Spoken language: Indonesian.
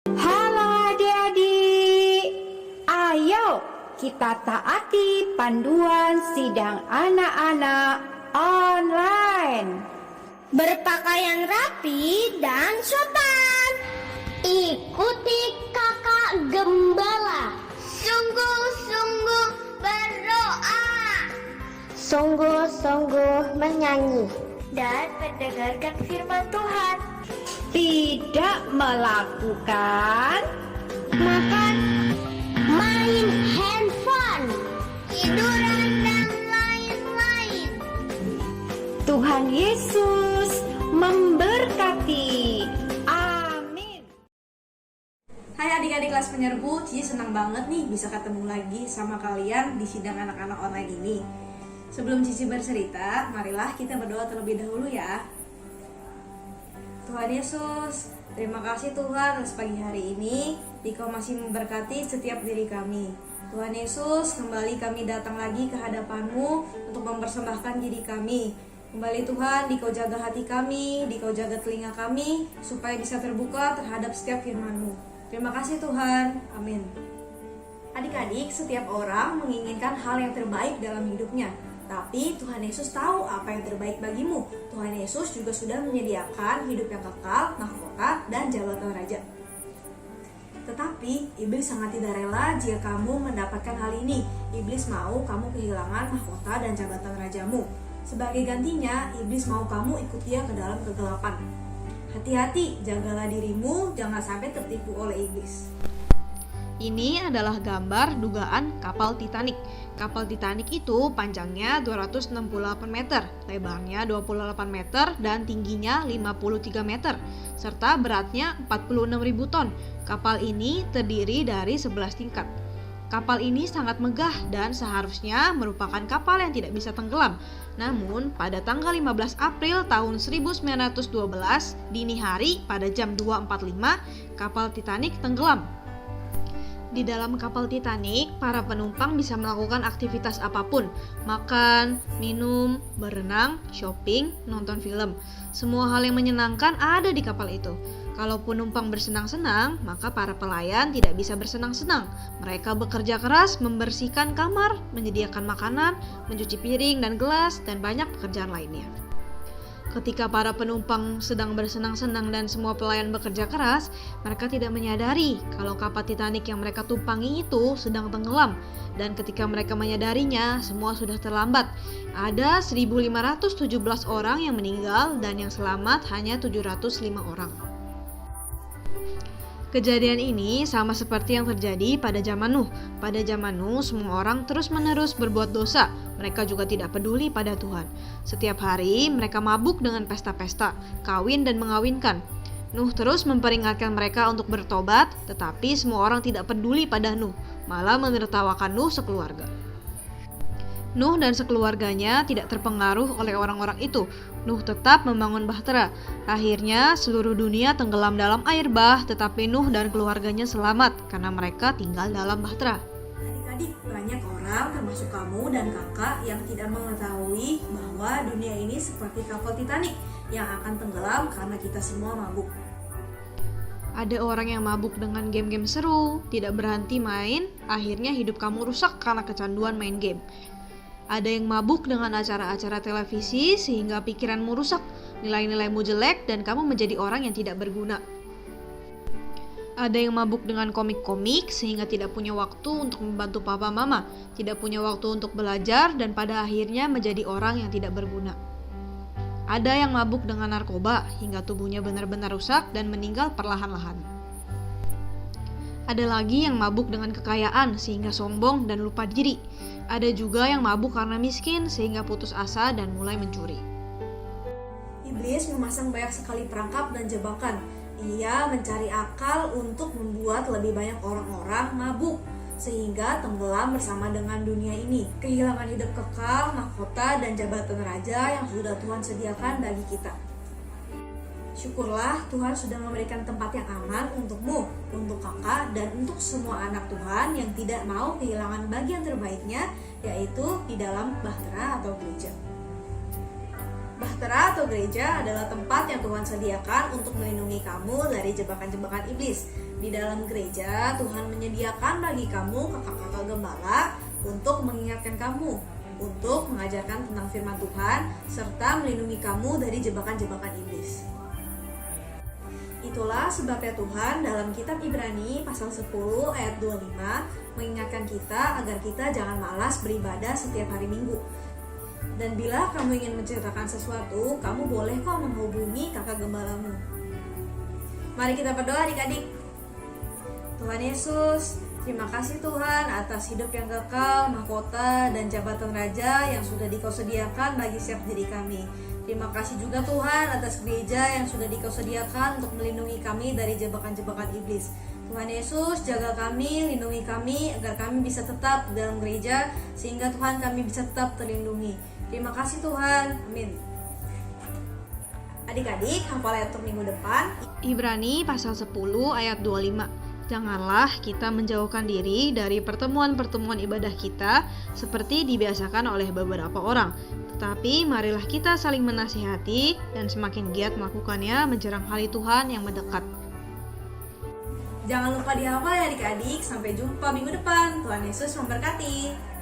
Halo adik-adik, ayo kita taati panduan sidang anak-anak online. Berpakaian rapi dan sopan. Ikuti kakak gembala. Sungguh-sungguh berdoa. Sungguh-sungguh menyanyi. Dan mendengarkan firman Tuhan. Tidak melakukan Makan, main handphone, tiduran dan lain-lain. Tuhan Yesus memberkati. Amin. Hai adik-adik kelas penyerbu, Cici senang banget nih bisa ketemu lagi sama kalian di sidang anak-anak online ini. Sebelum Cici bercerita, marilah kita berdoa terlebih dahulu ya. Tuhan Yesus, terima kasih Tuhan atas pagi hari ini, Engkau masih memberkati setiap diri kami. Tuhan Yesus, kembali kami datang lagi ke hadapan-Mu untuk mempersembahkan diri kami. Kembali Tuhan, Engkau jaga hati kami, Engkau jaga telinga kami, supaya bisa terbuka terhadap setiap firman-Mu. Terima kasih Tuhan, amin. Adik-adik, setiap orang menginginkan hal yang terbaik dalam hidupnya. Tapi Tuhan Yesus tahu apa yang terbaik bagimu. Tuhan Yesus juga sudah menyediakan hidup yang kekal, mahkota, dan jabatan raja. Tetapi iblis sangat tidak rela jika kamu mendapatkan hal ini. Iblis mau kamu kehilangan mahkota dan jabatan rajamu. Sebagai gantinya, iblis mau kamu ikut dia ke dalam kegelapan. Hati-hati, jagalah dirimu, jangan sampai tertipu oleh iblis. Ini adalah gambar dugaan kapal Titanic. Kapal Titanic itu panjangnya 268 meter, lebarnya 28 meter, dan tingginya 53 meter, serta beratnya 46.000 ton. Kapal ini terdiri dari 11 tingkat. Kapal ini sangat megah dan seharusnya merupakan kapal yang tidak bisa tenggelam. Namun, pada tanggal 15 April tahun 1912, dini hari pada jam 2.45, kapal Titanic tenggelam. Di dalam kapal Titanic, para penumpang bisa melakukan aktivitas apapun, makan, minum, berenang, shopping, nonton film. Semua hal yang menyenangkan ada di kapal itu. Kalau penumpang bersenang-senang, maka para pelayan tidak bisa bersenang-senang. Mereka bekerja keras membersihkan kamar, menyediakan makanan, mencuci piring dan gelas, dan banyak pekerjaan lainnya. Ketika para penumpang sedang bersenang-senang dan semua pelayan bekerja keras, mereka tidak menyadari kalau kapal Titanic yang mereka tumpangi itu sedang tenggelam. Dan ketika mereka menyadarinya, semua sudah terlambat. Ada 1.517 orang yang meninggal dan yang selamat hanya 705 orang. Kejadian ini sama seperti yang terjadi pada zaman Nuh. Pada zaman Nuh, semua orang terus-menerus berbuat dosa. Mereka juga tidak peduli pada Tuhan. Setiap hari mereka mabuk dengan pesta-pesta, kawin dan mengawinkan. Nuh terus memperingatkan mereka untuk bertobat, tetapi semua orang tidak peduli pada Nuh, malah menertawakan Nuh sekeluarga. Nuh dan sekeluarganya tidak terpengaruh oleh orang-orang itu. Nuh tetap membangun bahtera. Akhirnya seluruh dunia tenggelam dalam air bah, tetapi Nuh dan keluarganya selamat karena mereka tinggal dalam bahtera. Adik-adik, banyak orang termasuk kamu dan kakak yang tidak mengetahui bahwa dunia ini seperti kapal Titanic yang akan tenggelam karena kita semua mabuk. Ada orang yang mabuk dengan game-game seru, tidak berhenti main, akhirnya hidup kamu rusak karena kecanduan main game. Ada yang mabuk dengan acara-acara televisi sehingga pikiranmu rusak, nilai-nilaimu jelek, dan kamu menjadi orang yang tidak berguna. Ada yang mabuk dengan komik-komik sehingga tidak punya waktu untuk membantu papa mama, tidak punya waktu untuk belajar, dan pada akhirnya menjadi orang yang tidak berguna. Ada yang mabuk dengan narkoba hingga tubuhnya benar-benar rusak dan meninggal perlahan-lahan. Ada lagi yang mabuk dengan kekayaan sehingga sombong dan lupa diri. Ada juga yang mabuk karena miskin sehingga putus asa dan mulai mencuri. Iblis memasang banyak sekali perangkap dan jebakan. Ia mencari akal untuk membuat lebih banyak orang-orang mabuk, sehingga tenggelam bersama dengan dunia ini, kehilangan hidup kekal, mahkota, dan jabatan raja yang sudah Tuhan sediakan bagi kita. Syukurlah Tuhan sudah memberikan tempat yang aman untukmu, untuk kakak, dan untuk semua anak Tuhan yang tidak mau kehilangan bagian terbaiknya, yaitu di dalam bahtera atau gereja. sejahtera atau gereja adalah tempat yang Tuhan sediakan untuk melindungi kamu dari jebakan-jebakan iblis. Di dalam gereja, Tuhan menyediakan bagi kamu kakak-kakak gembala untuk mengingatkan kamu, untuk mengajarkan tentang firman Tuhan, serta melindungi kamu dari jebakan-jebakan iblis. Itulah sebabnya Tuhan dalam kitab Ibrani pasal 10 ayat 25 mengingatkan kita agar kita jangan malas beribadah setiap hari Minggu. Dan bila kamu ingin menceritakan sesuatu, kamu boleh kok menghubungi kakak gembalamu. Mari kita berdoa adik-adik. Tuhan Yesus, terima kasih Tuhan atas hidup yang kekal, mahkota, dan jabatan raja yang sudah Dikau sediakan bagi setiap diri kami. Terima kasih juga Tuhan atas gereja yang sudah Dikau sediakan untuk melindungi kami dari jebakan-jebakan iblis. Tuhan Yesus, jaga kami, lindungi kami agar kami bisa tetap dalam gereja sehingga Tuhan kami bisa tetap terlindungi. Terima kasih Tuhan. Amin. Adik-adik, hafal ayat untuk minggu depan. Ibrani pasal 10 ayat 25. Janganlah kita menjauhkan diri dari pertemuan-pertemuan ibadah kita seperti dibiasakan oleh beberapa orang. Tetapi marilah kita saling menasihati dan semakin giat melakukannya menjelang hari Tuhan yang mendekat. Jangan lupa dihafal ya adik-adik. Sampai jumpa minggu depan. Tuhan Yesus memberkati.